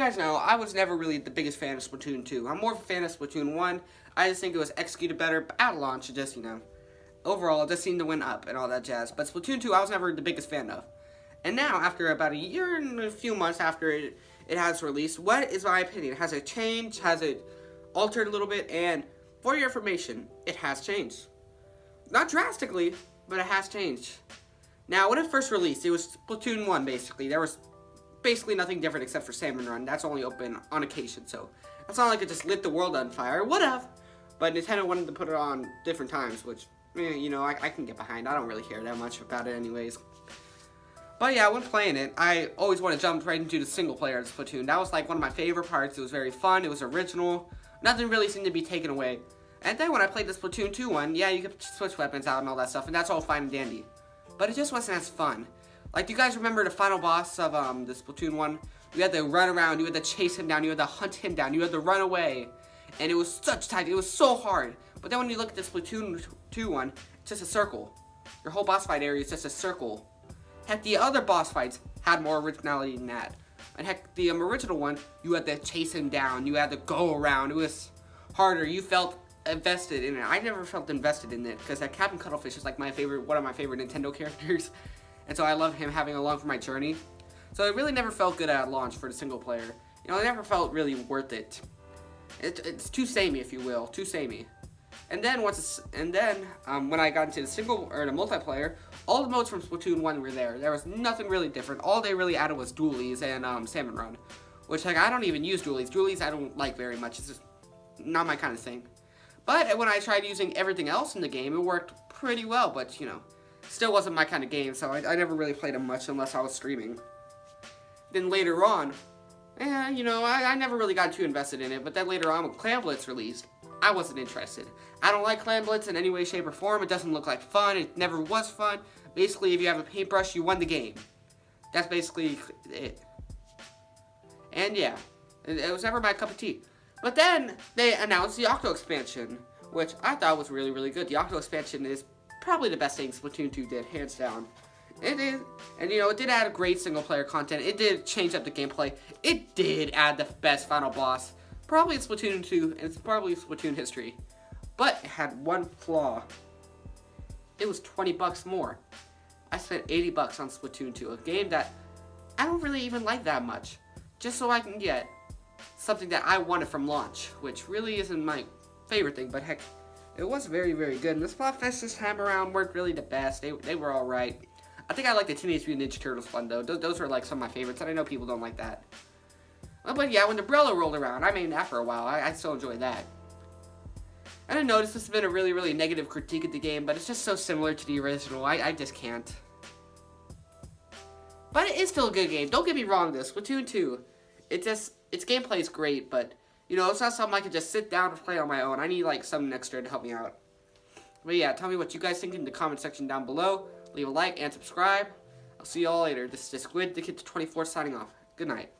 guys know, I was never really the biggest fan of Splatoon 2. I'm more of a fan of Splatoon 1. I just think it was executed better, but at launch, it just, you know, overall, it just seemed to win up and all that jazz. But Splatoon 2, I was never the biggest fan of. And now, after about a year and a few months after it has released, what is my opinion? Has it changed? Has it altered a little bit? And for your information, it has changed. Not drastically, but it has changed. Now, when it first released, it was Splatoon 1, basically. There was basically nothing different except for Salmon Run. That's only open on occasion, so it's not like it just lit the world on fire. Whatever. But Nintendo wanted to put it on different times, which, you know, I can get behind. I don't really care that much about it anyways. But yeah, when playing it, I always want to jump right into the single player of Splatoon. That was like one of my favorite parts. It was very fun. It was original. Nothing really seemed to be taken away. And then when I played the Splatoon 2 one, yeah, you could switch weapons out and all that stuff, and that's all fine and dandy. But it just wasn't as fun. Like, do you guys remember the final boss of the Splatoon 1? You had to run around, you had to chase him down, you had to hunt him down, you had to run away. And it was such tight, it was so hard. But then when you look at the Splatoon 2 one, it's just a circle. Your whole boss fight area is just a circle. Heck, the other boss fights had more originality than that. And heck, the original one, you had to chase him down, you had to go around, it was harder, you felt invested in it. I never felt invested in it, because Captain Cuttlefish is like one of my favorite Nintendo characters. And so I love him having along for my journey. So it really never felt good at launch for the single player. You know, it never felt really worth it. It's too samey, if you will, too samey. And then when I got into the the multiplayer, all the modes from Splatoon 1 were there. There was nothing really different. All they really added was dualies and Salmon Run, which like I don't even use dualies. Dualies I don't like very much. It's just not my kind of thing. But when I tried using everything else in the game, it worked pretty well. But you know, still wasn't my kind of game, so I never really played them much unless I was streaming. Then later on, you know, I never really got too invested in it. But then later on, when Clan Blitz released, I wasn't interested. I don't like Clan Blitz in any way, shape, or form. It doesn't look like fun. It never was fun. Basically, if you have a paintbrush, you won the game. That's basically it. And yeah, it was never my cup of tea. But then they announced the Octo expansion, which I thought was really, really good. The Octo expansion is probably the best thing Splatoon 2 did, hands down. It is, and you know, it did add great single-player content. It did change up the gameplay. It did add the best final boss. Probably Splatoon 2, and it's probably Splatoon history. But it had one flaw. It was 20 bucks more. I spent 80 bucks on Splatoon 2, a game that I don't really even like that much. Just so I can get something that I wanted from launch, which really isn't my favorite thing, but heck, it was very, very good. And the Splatfest this time around weren't really the best. They were alright. I think I like the Teenage Mutant Ninja Turtles one, though. Those were like some of my favorites, and I know people don't like that. But yeah, when the Umbrella rolled around, I mean, after a while, I still enjoyed that. And I noticed this has been a really, really negative critique of the game, but it's just so similar to the original, I just can't. But it is still a good game. Don't get me wrong, this Splatoon 2, its gameplay is great, but, you know, it's not something I can just sit down and play on my own. I need, like, something extra to help me out. But yeah, tell me what you guys think in the comment section down below. Leave a like and subscribe. I'll see you all later. This is Squid, the Kid to 24 signing off. Good night.